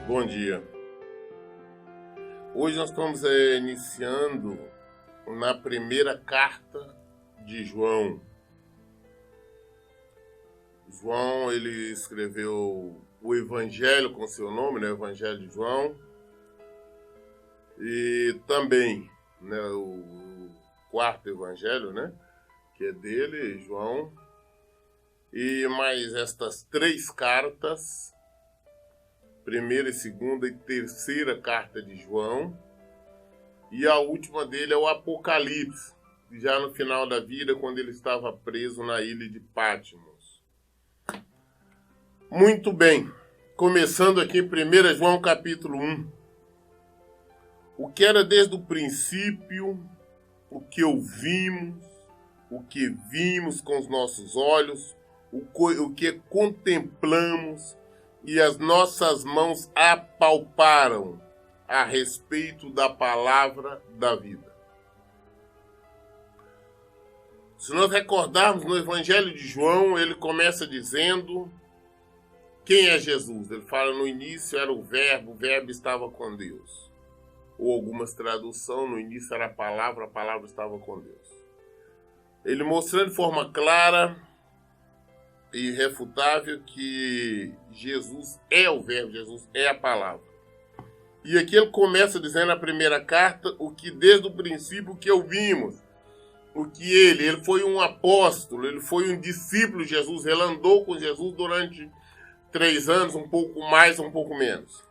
Bom dia. Hoje nós estamos iniciando na primeira carta de João. João, ele escreveu o Evangelho com seu nome, né? O Evangelho de João. E também, né, o quarto Evangelho, né? Que é dele, João. E mais estas três cartas, primeira e segunda e terceira carta de João, e a última dele é o Apocalipse, já no final da vida, quando ele estava preso na ilha de Patmos. Muito bem, começando aqui em 1 João capítulo 1. O que era desde o princípio, o que ouvimos, o que vimos com os nossos olhos, o que contemplamos, e as nossas mãos apalparam a respeito da palavra da vida. Se nós recordarmos no Evangelho de João, ele começa dizendo quem é Jesus. Ele fala no início era o verbo estava com Deus. Ou algumas traduções, no início era a palavra estava com Deus. Ele mostrando de forma clara e irrefutável que Jesus é o verbo, Jesus é a palavra. E aqui ele começa dizendo na primeira carta o que desde o princípio que ouvimos, o que ele foi um apóstolo, ele foi um discípulo de Jesus, ele andou com Jesus durante 3 anos, um pouco mais, um pouco menos.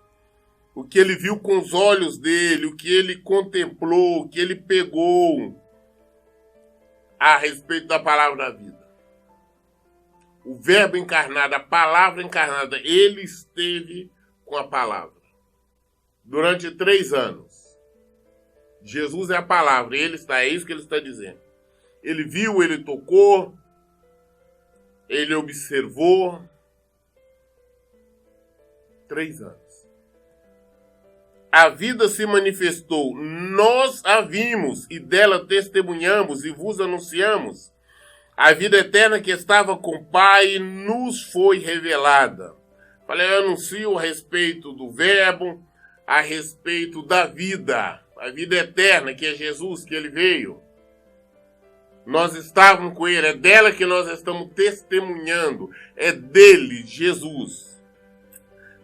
O que ele viu com os olhos dele, o que ele contemplou, o que ele pegou a respeito da palavra da vida. O verbo encarnado, a palavra encarnada, ele esteve com a palavra durante 3 anos. Jesus é a palavra, ele está, é isso que ele está dizendo. Ele viu, ele tocou, ele observou. 3 anos. A vida se manifestou, nós a vimos e dela testemunhamos e vos anunciamos. A vida eterna que estava com o Pai nos foi revelada. Falei, eu anuncio a respeito do verbo, a respeito da vida. A vida eterna, que é Jesus, que ele veio. Nós estávamos com ele, é dela que nós estamos testemunhando. É dele, Jesus.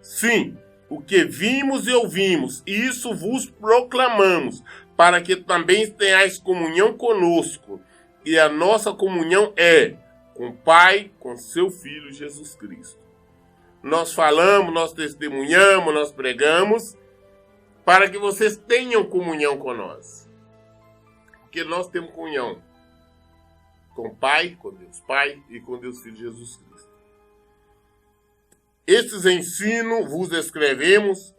Sim, o que vimos e ouvimos, isso vos proclamamos, para que também tenhais comunhão conosco. E a nossa comunhão é com o Pai, com seu Filho Jesus Cristo. Nós falamos, nós testemunhamos, nós pregamos, para que vocês tenham comunhão com nós. Porque nós temos comunhão com o Pai, com Deus Pai e com Deus Filho Jesus Cristo. Estes ensinos vos escrevemos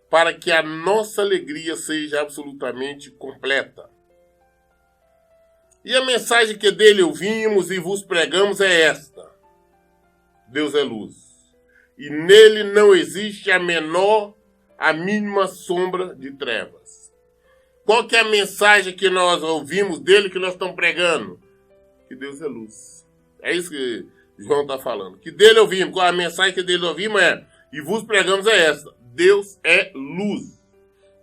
para que a nossa alegria seja absolutamente completa. E a mensagem que dele ouvimos e vos pregamos é esta: Deus é luz, e nele não existe a mínima sombra de trevas. Qual que é a mensagem que nós ouvimos dele, que nós estamos pregando? Que Deus é luz. É isso que João está falando. Que dele ouvimos, qual a mensagem que dele ouvimos é, e vos pregamos é esta: Deus é luz,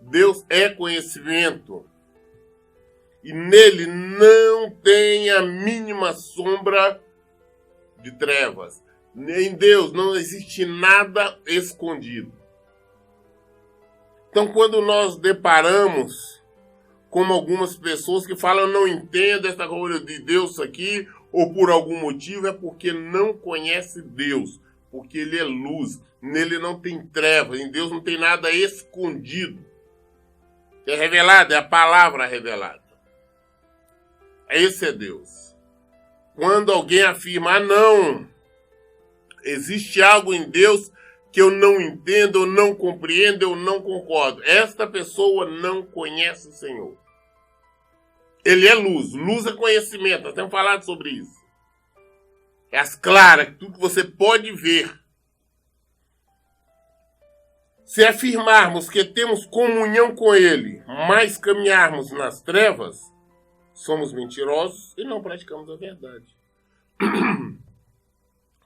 Deus é conhecimento. E nele não tem a mínima sombra de trevas. Em Deus não existe nada escondido. Então, quando nós deparamos com algumas pessoas que falam, não entendo essa coisa de Deus aqui, ou por algum motivo, é porque não conhece Deus. Porque ele é luz. Nele não tem trevas. Em Deus não tem nada escondido. É revelado, é a palavra revelada. Esse é Deus. Quando alguém afirma, não, existe algo em Deus que eu não entendo, eu não compreendo, eu não concordo. Esta pessoa não conhece o Senhor. Ele é luz. Luz é conhecimento. Nós temos falado sobre isso. É as claras, tudo que você pode ver. Se afirmarmos que temos comunhão com Ele, mas caminharmos nas trevas, somos mentirosos e não praticamos a verdade.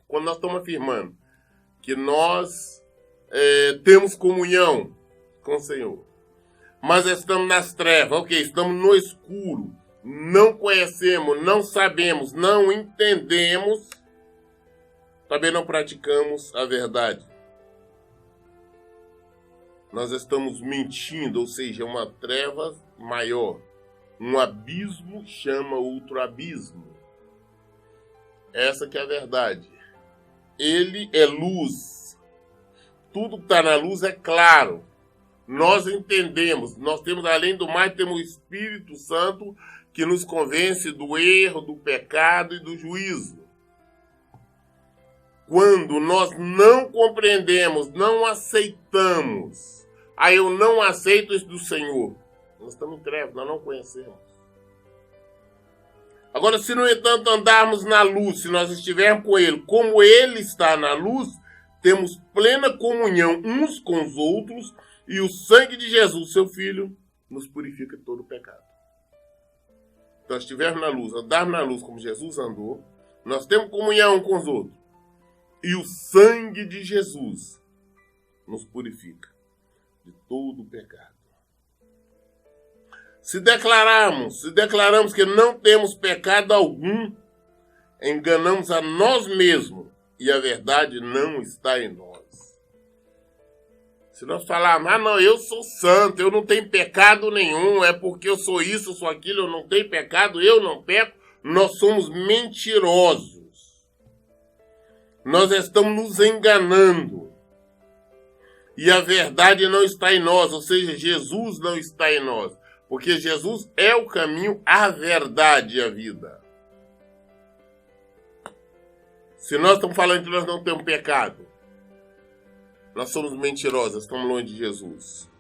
Quando nós estamos afirmando que nós temos comunhão com o Senhor, mas estamos nas trevas, ok, estamos no escuro, não conhecemos, não sabemos, não entendemos, também não praticamos a verdade. Nós estamos mentindo, ou seja, uma treva maior. Um abismo chama outro abismo. Essa que é a verdade. Ele é luz. Tudo que está na luz é claro. Nós entendemos. Nós temos, além do mais, temos o Espírito Santo que nos convence do erro, do pecado e do juízo. Quando nós não compreendemos, não aceitamos, eu não aceito isso do Senhor, nós estamos em trevas, nós não conhecemos. Agora, se no entanto andarmos na luz, se nós estivermos com Ele, como Ele está na luz, temos plena comunhão uns com os outros, e o sangue de Jesus, seu Filho, nos purifica de todo o pecado. Então, se estivermos na luz, andarmos na luz como Jesus andou, nós temos comunhão com os outros. E o sangue de Jesus nos purifica de todo o pecado. Se declaramos que não temos pecado algum, enganamos a nós mesmos e a verdade não está em nós. Se nós falarmos, não, eu sou santo, eu não tenho pecado nenhum, é porque eu sou isso, eu sou aquilo, eu não tenho pecado, eu não peco, nós somos mentirosos. Nós estamos nos enganando. E a verdade não está em nós, ou seja, Jesus não está em nós. Porque Jesus é o caminho, a verdade e a vida. Se nós estamos falando que nós não temos pecado, nós somos mentirosos, estamos longe de Jesus.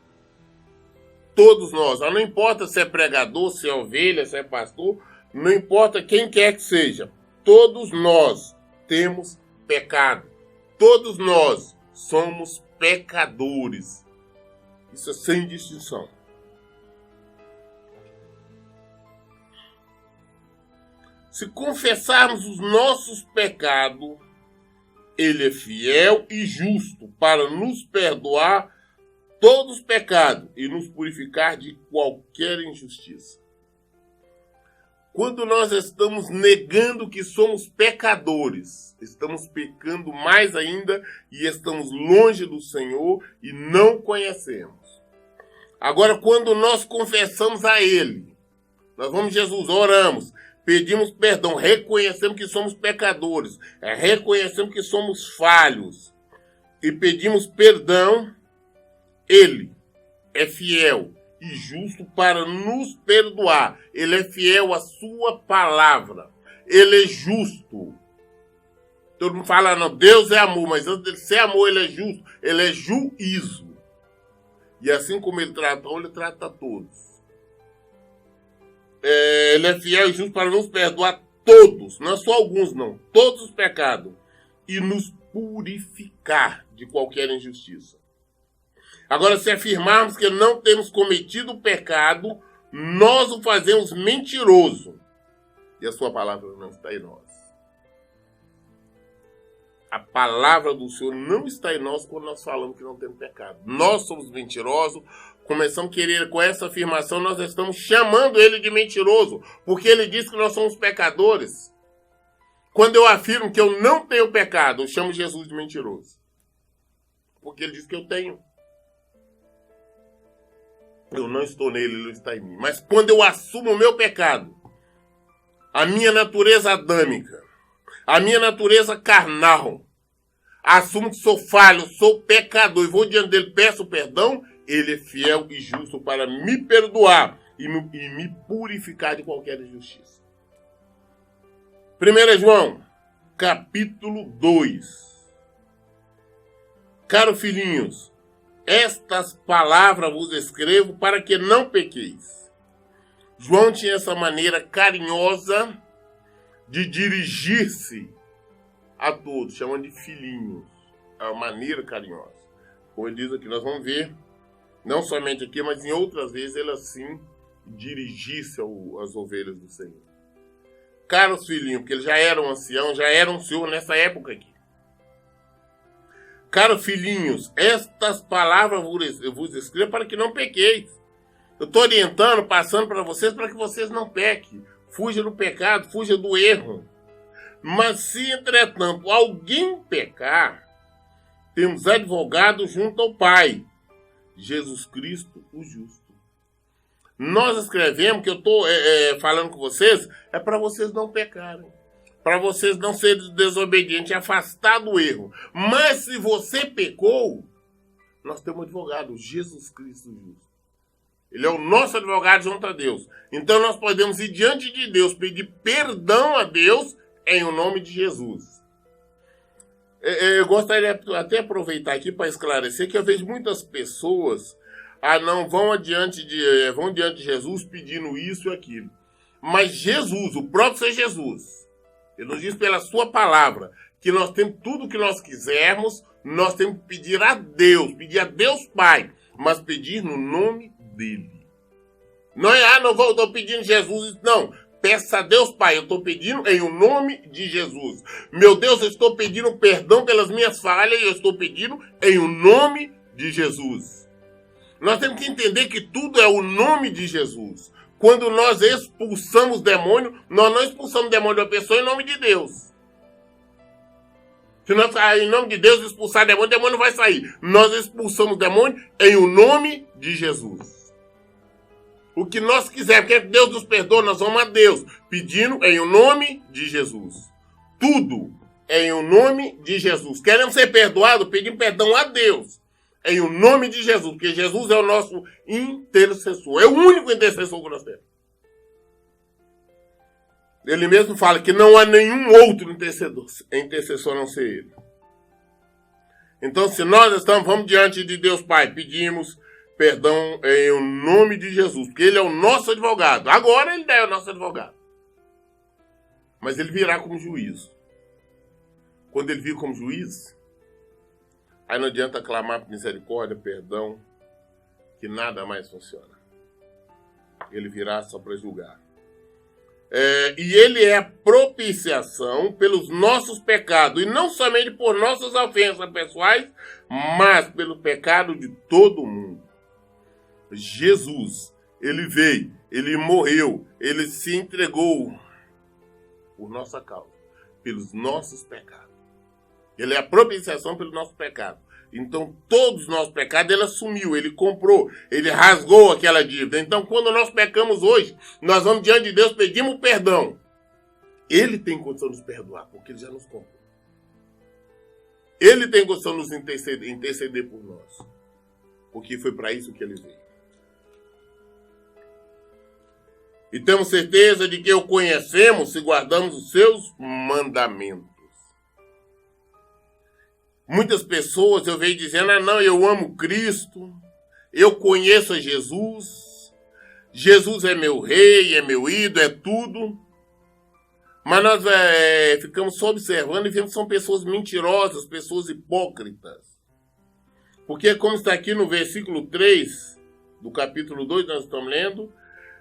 Todos nós, não importa se é pregador, se é ovelha, se é pastor, não importa quem quer que seja, todos nós temos pecado. Todos nós somos pecadores. Isso é sem distinção. Se confessarmos os nossos pecados, Ele é fiel e justo para nos perdoar todos os pecados e nos purificar de qualquer injustiça. Quando nós estamos negando que somos pecadores, estamos pecando mais ainda e estamos longe do Senhor e não conhecemos. Agora, quando nós confessamos a Ele, nós vamos a Jesus, oramos, pedimos perdão, reconhecemos que somos pecadores, reconhecemos que somos falhos e pedimos perdão, Ele é fiel e justo para nos perdoar. Ele é fiel à sua palavra. Ele é justo. Todo mundo fala, não, Deus é amor, mas antes de ser amor, Ele é justo. Ele é juízo. E assim como Ele trata todos. Ele é fiel e justo para nos perdoar todos, não é só alguns não, todos os pecados, e nos purificar de qualquer injustiça. Agora, se afirmarmos que não temos cometido pecado, nós o fazemos mentiroso. E a sua palavra não está em nós. A palavra do Senhor não está em nós quando nós falamos que não temos pecado. Nós somos mentirosos, começamos a querer, com essa afirmação, nós estamos chamando Ele de mentiroso, porque Ele diz que nós somos pecadores. Quando eu afirmo que eu não tenho pecado, eu chamo Jesus de mentiroso. Porque Ele diz que eu tenho. Eu não estou nele, ele não está em mim. Mas quando eu assumo o meu pecado, a minha natureza adâmica, a minha natureza carnal, assumo que sou falho, sou pecador e vou diante dele, peço perdão, ele é fiel e justo para me perdoar e me purificar de qualquer injustiça. 1 João, capítulo 2. Caro filhinhos, estas palavras vos escrevo para que não pequeis. João tinha essa maneira carinhosa de dirigir-se a todos, chamando de filhinhos. É uma maneira carinhosa. Como ele diz aqui, nós vamos ver, não somente aqui, mas em outras vezes, ele assim e dirigisse as ovelhas do Senhor. Caros filhinhos, porque ele já era um ancião, já era um senhor nessa época aqui. Caros filhinhos, estas palavras eu vos escrevo para que não pequeis. Eu estou orientando, passando para vocês que vocês não pequem. Fuja do pecado, fuja do erro. Mas se, entretanto, alguém pecar, temos advogado junto ao Pai, Jesus Cristo, o justo. Nós escrevemos, que eu estou falando com vocês, é para vocês não pecarem. Para vocês não serem desobedientes, afastar do erro. Mas se você pecou, nós temos um advogado, Jesus Cristo, o justo. Ele é o nosso advogado junto a Deus. Então nós podemos ir diante de Deus, pedir perdão a Deus em o nome de Jesus. Eu gostaria até aproveitar aqui para esclarecer que eu vejo muitas pessoas vão diante de Jesus pedindo isso e aquilo. Mas Jesus, o próprio Senhor Jesus, ele nos diz pela sua palavra que nós temos tudo o que nós quisermos, nós temos que pedir a Deus Pai, mas pedir no nome dele. Não é, estou pedindo Jesus, não. Peça a Deus Pai, eu estou pedindo em o nome de Jesus. Meu Deus, eu estou pedindo perdão pelas minhas falhas e eu estou pedindo em o nome de Jesus. Nós temos que entender que tudo é o nome de Jesus. Quando nós expulsamos demônio, nós não expulsamos demônio de uma pessoa em nome de Deus. Se nós em nome de Deus expulsar demônio, o demônio não vai sair. Nós expulsamos demônio em o nome de Jesus. O que nós quisermos, que Deus nos perdoe, nós vamos a Deus, pedindo em o nome de Jesus. Tudo é em o nome de Jesus. Queremos ser perdoados, pedimos perdão a Deus. Em o nome de Jesus, porque Jesus é o nosso intercessor. É o único intercessor que nós temos. Ele mesmo fala que não há nenhum outro intercessor a não ser ele. Então, se nós vamos diante de Deus Pai, pedimos perdão em o nome de Jesus, porque ele é o nosso advogado. Agora ele é o nosso advogado. Mas ele virá como juízo. Quando ele vir como juiz, aí não adianta clamar por misericórdia, perdão, que nada mais funciona. Ele virá só para julgar. E ele é a propiciação pelos nossos pecados, e não somente por nossas ofensas pessoais, mas pelo pecado de todo mundo. Jesus, ele veio, ele morreu, ele se entregou por nossa causa, pelos nossos pecados. Ele é a propiciação pelo nosso pecado. Então, todos os nossos pecados, ele assumiu, ele comprou, ele rasgou aquela dívida. Então, quando nós pecamos hoje, nós vamos diante de Deus, pedimos perdão. Ele tem condição de nos perdoar, porque ele já nos comprou. Ele tem condição de nos interceder por nós, porque foi para isso que ele veio. E temos certeza de que o conhecemos se guardamos os seus mandamentos. Muitas pessoas eu vejo dizendo, eu amo Cristo, eu conheço a Jesus, Jesus é meu rei, é meu ídolo, é tudo. Mas nós ficamos só observando e vemos que são pessoas mentirosas, pessoas hipócritas. Porque como está aqui no versículo 3 do capítulo 2, nós estamos lendo,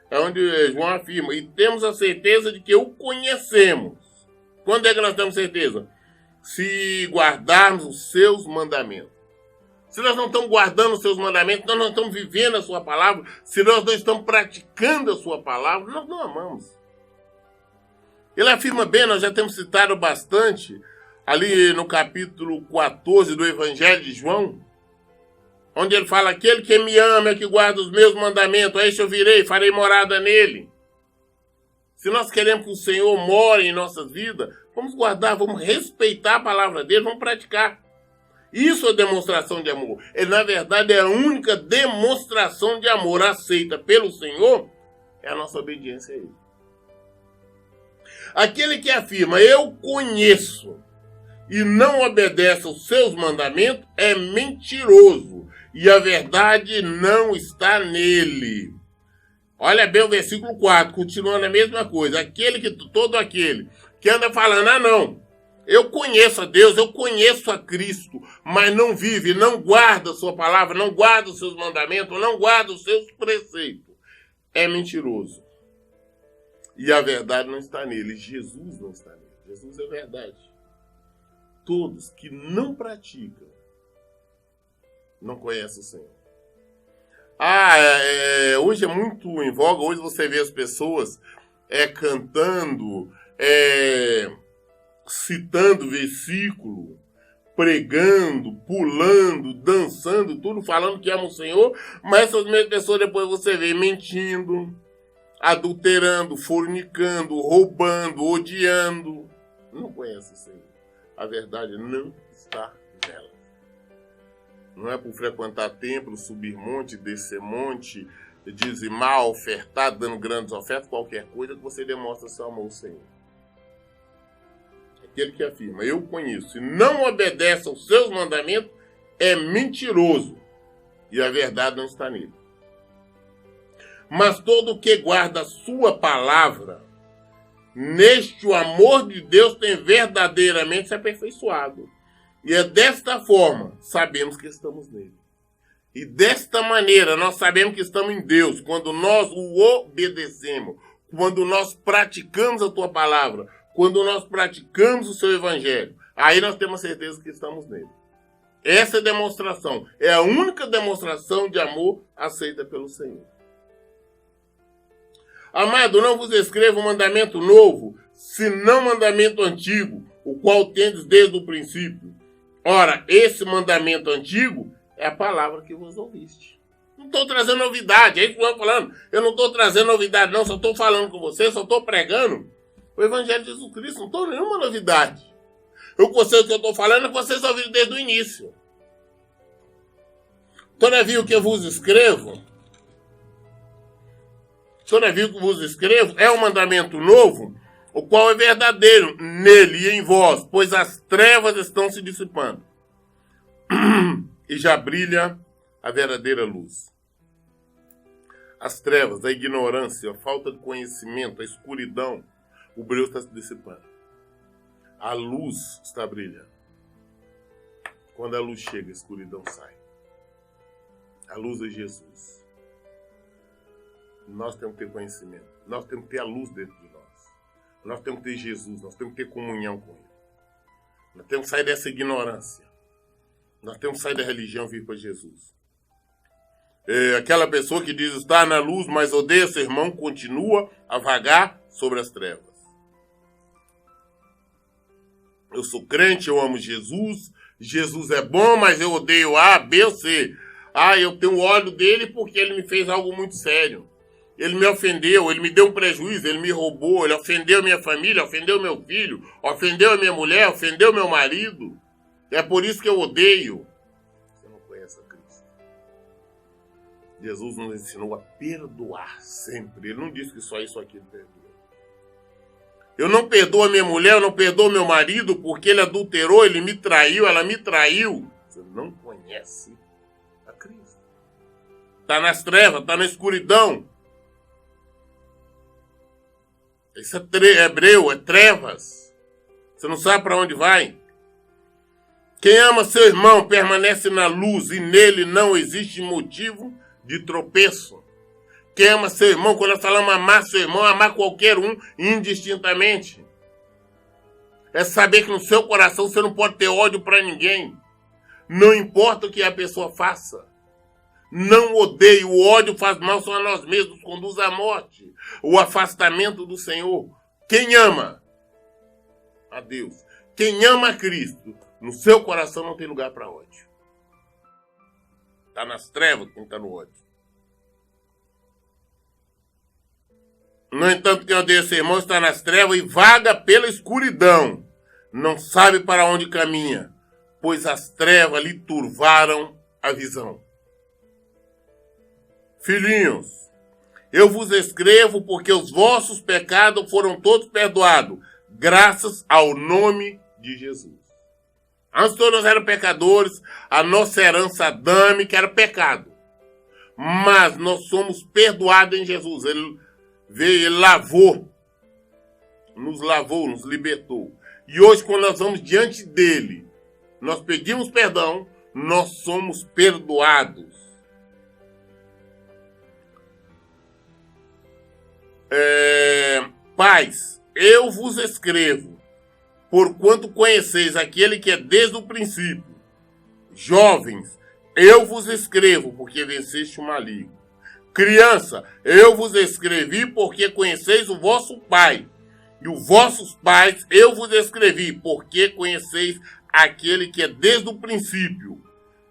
é onde João afirma, e temos a certeza de que o conhecemos. Quando é que nós temos certeza? Se guardarmos os seus mandamentos. Se nós não estamos guardando os seus mandamentos, nós não estamos vivendo a sua palavra, se nós não estamos praticando a sua palavra, nós não amamos. Ele afirma bem, nós já temos citado bastante, ali no capítulo 14 do Evangelho de João, onde ele fala, aquele que me ama é que guarda os meus mandamentos, a este eu virei, farei morada nele. Se nós queremos que o Senhor more em nossas vidas, vamos guardar, vamos respeitar a palavra dele, vamos praticar. Isso é demonstração de amor. Na verdade, é a única demonstração de amor aceita pelo Senhor, é a nossa obediência a ele. Aquele que afirma, eu conheço, e não obedece aos seus mandamentos, é mentiroso, e a verdade não está nele. Olha bem o versículo 4, continuando a mesma coisa. Todo aquele que anda falando, eu conheço a Deus, eu conheço a Cristo, mas não vive, não guarda a sua palavra, não guarda os seus mandamentos, não guarda os seus preceitos. é mentiroso. E a verdade não está nele. Jesus não está nele. Jesus é verdade. Todos que não praticam não conhecem o Senhor. Hoje é muito em voga. Hoje você vê as pessoas cantando, citando versículo, pregando, pulando, dançando, tudo falando que ama o Senhor, mas essas mesmas pessoas depois você vê mentindo, adulterando, fornicando, roubando, odiando. Não conhece o Senhor. A verdade não está nela. Não é por frequentar templo, subir monte, descer monte, dizimar, ofertar, dando grandes ofertas, qualquer coisa que você demonstra seu amor ao Senhor. Aquele que afirma, eu conheço, e não obedece aos seus mandamentos, é mentiroso, e a verdade não está nele. Mas todo o que guarda a sua palavra, neste o amor de Deus tem verdadeiramente se aperfeiçoado. E é desta forma, sabemos que estamos nele. E desta maneira, nós sabemos que estamos em Deus, quando nós o obedecemos, quando nós praticamos a tua palavra, quando nós praticamos o seu evangelho, aí nós temos certeza que estamos nele. Essa demonstração é a única demonstração de amor aceita pelo Senhor. Amado, não vos escrevo um mandamento novo, senão mandamento antigo, o qual tendes desde o princípio. Ora, esse mandamento antigo é a palavra que vos ouviste. Não estou trazendo novidade, é isso que eu estou falando. Eu não estou trazendo novidade, não, só estou falando com você, só estou pregando o Evangelho de Jesus Cristo, não estou nenhuma novidade. O que eu estou falando é que vocês ouviram desde o início. Todavia o que eu vos escrevo, é um mandamento novo, o qual é verdadeiro nele e em vós, pois as trevas estão se dissipando. E já brilha a verdadeira luz. As trevas, a ignorância, a falta de conhecimento, a escuridão, o brilho está se dissipando. A luz está brilhando. Quando a luz chega, a escuridão sai. A luz é Jesus. Nós temos que ter conhecimento. Nós temos que ter a luz dentro de nós. Nós temos que ter Jesus. Nós temos que ter comunhão com Ele. Nós temos que sair dessa ignorância. Nós temos que sair da religião e vir para Jesus. Aquela pessoa que diz estar na luz, mas odeia seu irmão, continua a vagar sobre as trevas. Eu sou crente, eu amo Jesus. Jesus é bom, mas eu odeio A, B ou C. Eu tenho ódio dele porque ele me fez algo muito sério. Ele me ofendeu, ele me deu um prejuízo, ele me roubou, ele ofendeu minha família, ofendeu meu filho, ofendeu a minha mulher, ofendeu meu marido. É por isso que eu odeio. Você não conhece a Cristo. Jesus nos ensinou a perdoar sempre. Ele não disse que só isso aqui ele perdoa. Eu não perdoo a minha mulher, eu não perdoo meu marido porque ele adulterou, ele me traiu, ela me traiu. Você não conhece a Cristo. Está nas trevas, está na escuridão. Isso é hebreu, é trevas. Você não sabe para onde vai. Quem ama seu irmão permanece na luz e nele não existe motivo de tropeço. Quem ama seu irmão, quando nós falamos amar seu irmão, amar qualquer um indistintamente. É saber que no seu coração você não pode ter ódio para ninguém. Não importa o que a pessoa faça. Não odeie, o ódio faz mal só a nós mesmos, conduz à morte. O afastamento do Senhor. Quem ama a Deus, quem ama a Cristo, no seu coração não tem lugar para ódio. Está nas trevas quem está no ódio. No entanto, quem odeia seu irmão está nas trevas e vaga pela escuridão. Não sabe para onde caminha, pois as trevas lhe turvaram a visão. Filhinhos, eu vos escrevo porque os vossos pecados foram todos perdoados, graças ao nome de Jesus. Antes todos eram pecadores, a nossa herança adâmica era pecado. Mas nós somos perdoados em Jesus. Ele veio, ele lavou, nos libertou. E hoje, quando nós vamos diante dele, nós pedimos perdão, nós somos perdoados. Pais, eu vos escrevo, porquanto conheceis aquele que é desde o princípio. Jovens, eu vos escrevo, porque venceste o maligno. Criança, eu vos escrevi, porque conheceis o vosso Pai. E os vossos pais eu vos escrevi, porque conheceis aquele que é desde o princípio.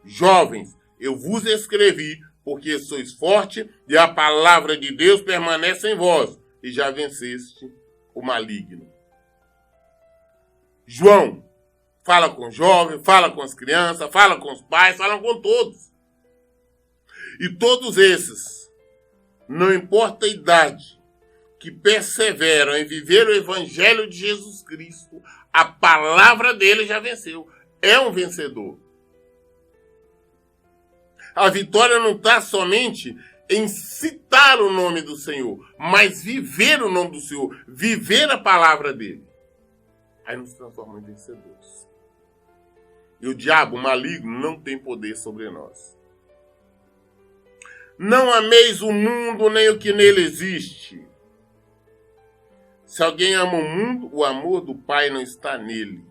Jovens, eu vos escrevi, porque sois forte e a palavra de Deus permanece em vós, e já venceste o maligno. João, fala com os jovens, fala com as crianças, fala com os pais, fala com todos. E todos esses, não importa a idade, que perseveram em viver o evangelho de Jesus Cristo, a palavra dele já venceu. É um vencedor. A vitória não está somente em citar o nome do Senhor, mas viver o nome do Senhor, viver a palavra dele. Aí nos transforma em vencedores. E o diabo, o maligno, não tem poder sobre nós. Não ameis o mundo nem o que nele existe. Se alguém ama o mundo, o amor do Pai não está nele.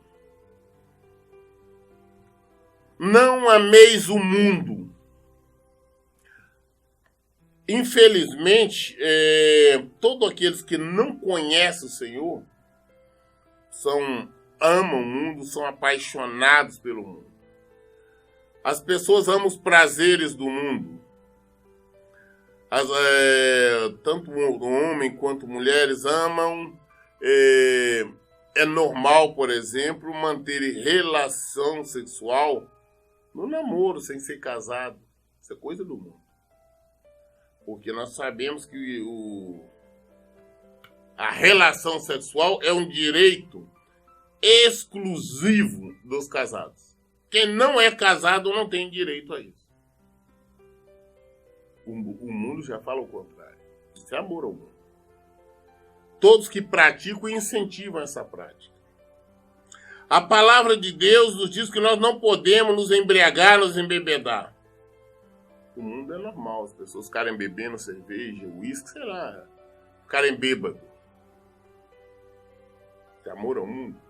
Não ameis o mundo. Infelizmente, todos aqueles que não conhecem o Senhor amam o mundo, são apaixonados pelo mundo. As pessoas amam os prazeres do mundo. Tanto homem quanto mulheres amam. É normal, por exemplo, manter relação sexual no namoro, sem ser casado. Isso é coisa do mundo. Porque nós sabemos que a relação sexual é um direito exclusivo dos casados. Quem não é casado não tem direito a isso. O mundo já fala o contrário. Isso é amor ao mundo. Todos que praticam incentivam essa prática. A palavra de Deus nos diz que nós não podemos nos embriagar, nos embebedar. O mundo é normal, as pessoas ficarem bebendo cerveja, uísque, sei lá, ficarem bêbados. Isso é amor ao mundo.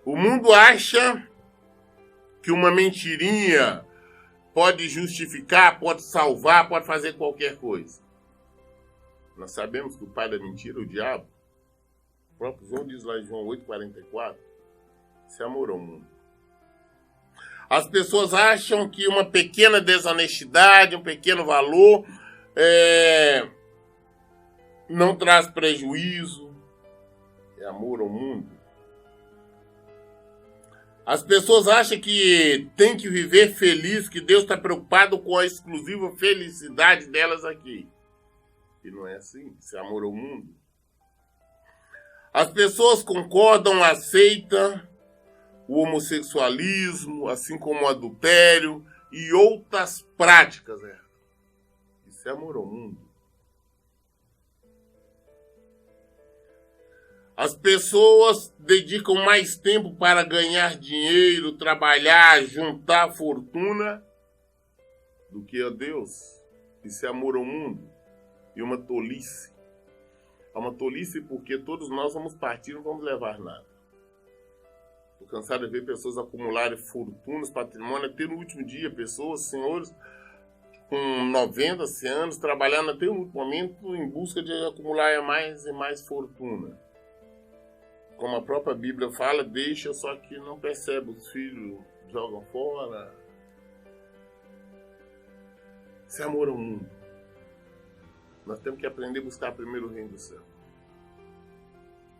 O mundo acha que uma mentirinha pode justificar, pode salvar, pode fazer qualquer coisa. Nós sabemos que o pai da mentira é o diabo. O próprio João diz lá em João 8,44. Isso é amor ao mundo. As pessoas acham que uma pequena desonestidade, um pequeno valor, não traz prejuízo. É amor ao mundo. As pessoas acham que tem que viver feliz, que Deus está preocupado com a exclusiva felicidade delas aqui. E não é assim. Isso é amor ao mundo. As pessoas concordam, aceitam o homossexualismo, assim como o adultério e outras práticas. Isso é amor ao mundo. As pessoas dedicam mais tempo para ganhar dinheiro, trabalhar, juntar fortuna, do que a Deus. Isso é amor ao mundo. E uma tolice. É uma tolice porque todos nós vamos partir e não vamos levar nada. Estou cansado de ver pessoas acumularem fortunas, patrimônio, até no último dia, pessoas, senhores, com 90, 100 anos, trabalhando até o último momento em busca de acumular mais e mais fortuna. Como a própria Bíblia fala, deixa, só que não percebe, os filhos jogam fora. Isso é amor ao mundo. Nós temos que aprender a buscar primeiro o reino do céu.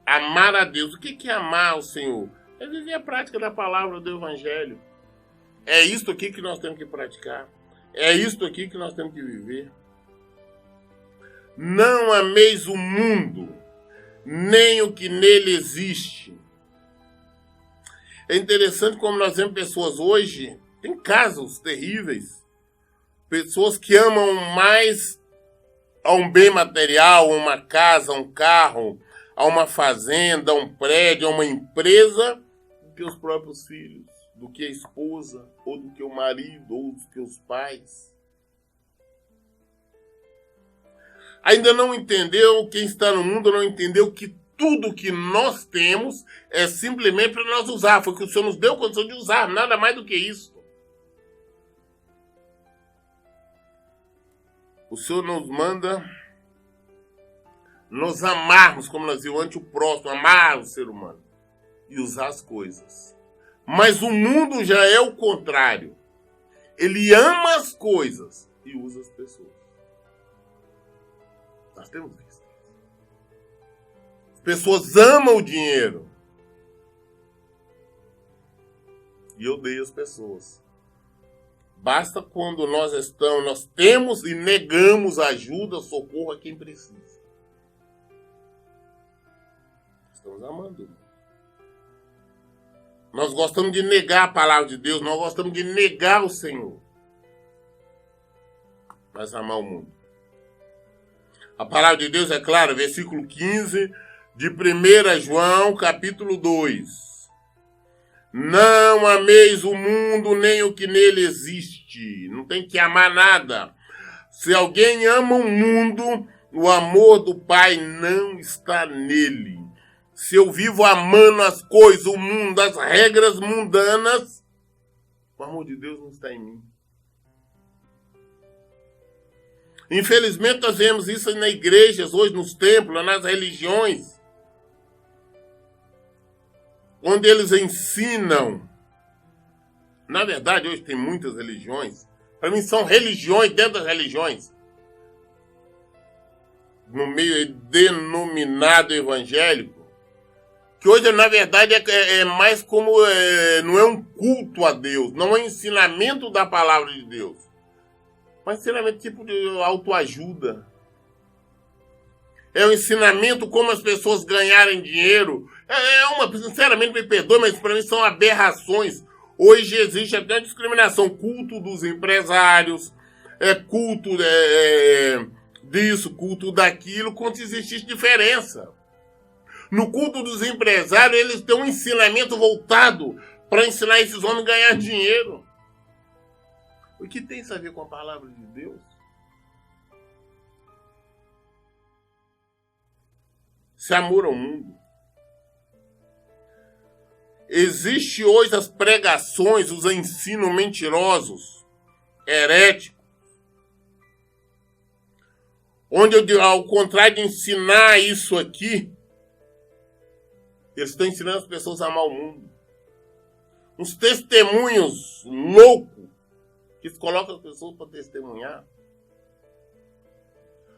Amar a Deus. O que é amar ao Senhor? É viver a prática da palavra do Evangelho. É isto aqui que nós temos que praticar. É isto aqui que nós temos que viver. Não ameis o mundo, nem o que nele existe. É interessante como nós vemos pessoas hoje, tem casos terríveis, pessoas que amam mais a um bem material, a uma casa, a um carro, a uma fazenda, a um prédio, a uma empresa, do que os próprios filhos, do que a esposa, ou do que o marido, ou do que os pais. Ainda não entendeu, quem está no mundo não entendeu que tudo que nós temos é simplesmente para nós usar. Foi que o Senhor nos deu condição de usar, nada mais do que isso. O Senhor nos manda nos amarmos, como nós vimos, ante o próximo, amar o ser humano e usar as coisas. Mas o mundo já é o contrário. Ele ama as coisas e usa as pessoas. Nós temos visto. As pessoas amam o dinheiro. E odeiam as pessoas. Basta quando nós temos e negamos ajuda, socorro a quem precisa. Estamos amando. Nós gostamos de negar a palavra de Deus, nós gostamos de negar o Senhor. Mas amar o mundo. A palavra de Deus é clara, versículo 15 de 1 João, capítulo 2. Não ameis o mundo nem o que nele existe. Não tem que amar nada. Se alguém ama o mundo, o amor do Pai não está nele. Se eu vivo amando as coisas, o mundo, as regras mundanas, o amor de Deus não está em mim. Infelizmente nós vemos isso nas igrejas, hoje nos templos, nas religiões, onde eles ensinam. Na verdade, hoje tem muitas religiões. Para mim são religiões dentro das religiões. No meio denominado evangélico. Que hoje, na verdade, é mais como... não é um culto a Deus. Não é um ensinamento da palavra de Deus. Mas ensinamento tipo de autoajuda. É um ensinamento como as pessoas ganharem dinheiro. Sinceramente, me perdoe, mas para mim são aberrações. Hoje existe até a discriminação. Culto dos empresários. Culto disso, culto daquilo. Como se existisse diferença. No culto dos empresários, eles têm um ensinamento voltado para ensinar esses homens a ganhar dinheiro. O que tem isso a ver com a palavra de Deus? Se amor ao mundo. Existe hoje as pregações, os ensinos mentirosos, heréticos, onde, ao contrário de ensinar isso aqui, eles estão ensinando as pessoas a amar o mundo. Uns testemunhos loucos que colocam as pessoas para testemunhar.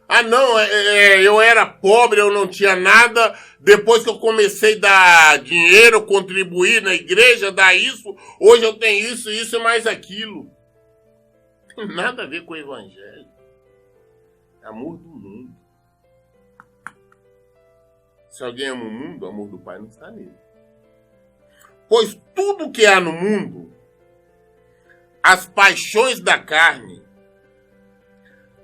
Ah, não, eu era pobre, eu não tinha nada. Depois que eu comecei a dar dinheiro, contribuir na igreja, dar isso, hoje eu tenho isso e mais aquilo. Não tem nada a ver com o evangelho. É amor do mundo. Se alguém ama o mundo, o amor do Pai não está nele. Pois tudo que há no mundo, as paixões da carne,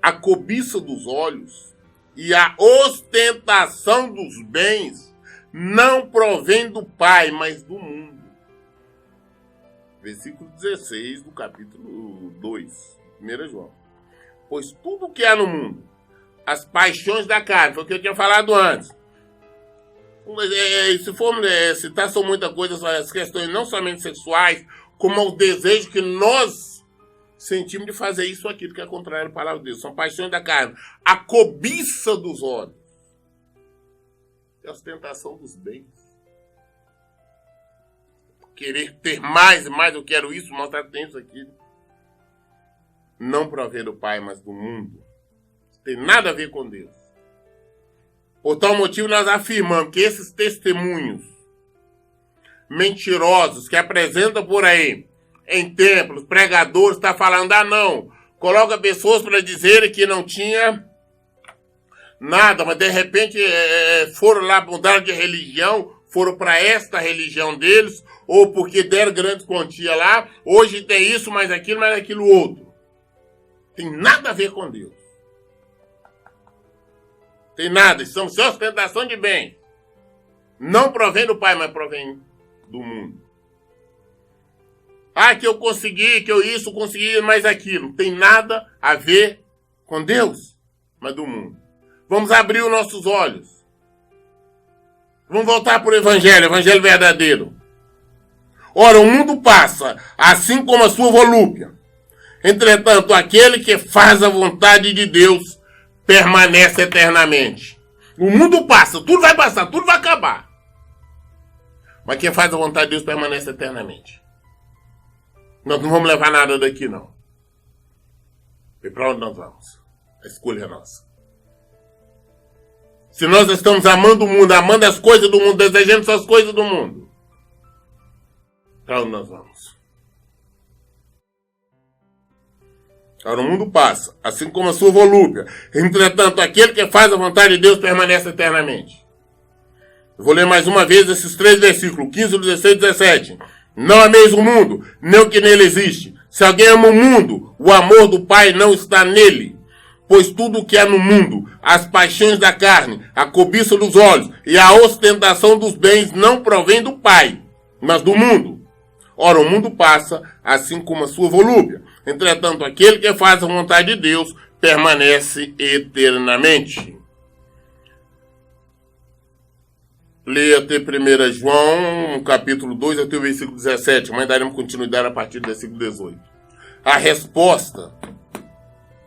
a cobiça dos olhos e a ostentação dos bens não provém do Pai, mas do mundo. Versículo 16 do capítulo 2, 1 João. Pois tudo que há no mundo, as paixões da carne, foi o que eu tinha falado antes. Se formos citar, são muitas coisas, as questões não somente sexuais, como o desejo que nós sentimos de fazer isso ou aquilo que é contrário à palavra de Deus. São paixões da carne. A cobiça dos olhos. E a ostentação dos bens. Querer ter mais e mais, eu quero isso, mostrar que tem isso aqui. Não provém do Pai, mas do mundo. Não tem nada a ver com Deus. Por tal motivo, nós afirmamos que esses testemunhos mentirosos que apresentam por aí, em templos, pregadores, está falando, não, coloca pessoas para dizerem que não tinha nada, mas de repente foram lá, mudaram de religião, foram para esta religião deles, ou porque deram grande quantia lá, hoje tem isso, mais aquilo outro. Tem nada a ver com Deus. Tem nada, são só ostentação de bens. Não provém do Pai, mas provém do mundo. Que eu consegui, que eu isso, consegui mais aquilo. Não tem nada a ver com Deus, mas do mundo. Vamos abrir os nossos olhos. Vamos voltar para o evangelho verdadeiro. Ora, o mundo passa, assim como a sua volúpia. Entretanto, aquele que faz a vontade de Deus permanece eternamente. O mundo passa, tudo vai passar, tudo vai acabar. Mas quem faz a vontade de Deus permanece eternamente. Nós não vamos levar nada daqui, não. E para onde nós vamos? A escolha é nossa. Se nós estamos amando o mundo, amando as coisas do mundo, desejando só as coisas do mundo, para onde nós vamos? Agora, o mundo passa, assim como a sua volúpia. Entretanto, aquele que faz a vontade de Deus permanece eternamente. Eu vou ler mais uma vez esses 3 versículos, 15, 16 e 17. Não ameis o mundo, nem o que nele existe. Se alguém ama o mundo, o amor do Pai não está nele. Pois tudo o que há no mundo, as paixões da carne, a cobiça dos olhos e a ostentação dos bens não provém do Pai, mas do mundo. Ora, o mundo passa, assim como a sua volúpia. Entretanto, aquele que faz a vontade de Deus permanece eternamente. Leia até 1 João, capítulo 2, até o versículo 17. Mas daremos continuidade a partir do versículo 18. A resposta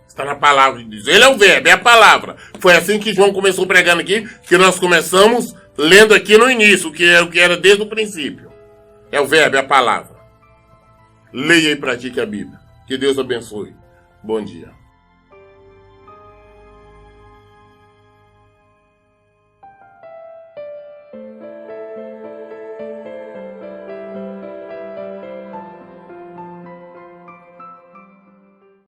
está na palavra de Deus. Ele é o verbo, é a palavra. Foi assim que João começou pregando aqui, que nós começamos lendo aqui no início, o que era desde o princípio. É o verbo, é a palavra. Leia e pratique a Bíblia. Que Deus abençoe. Bom dia.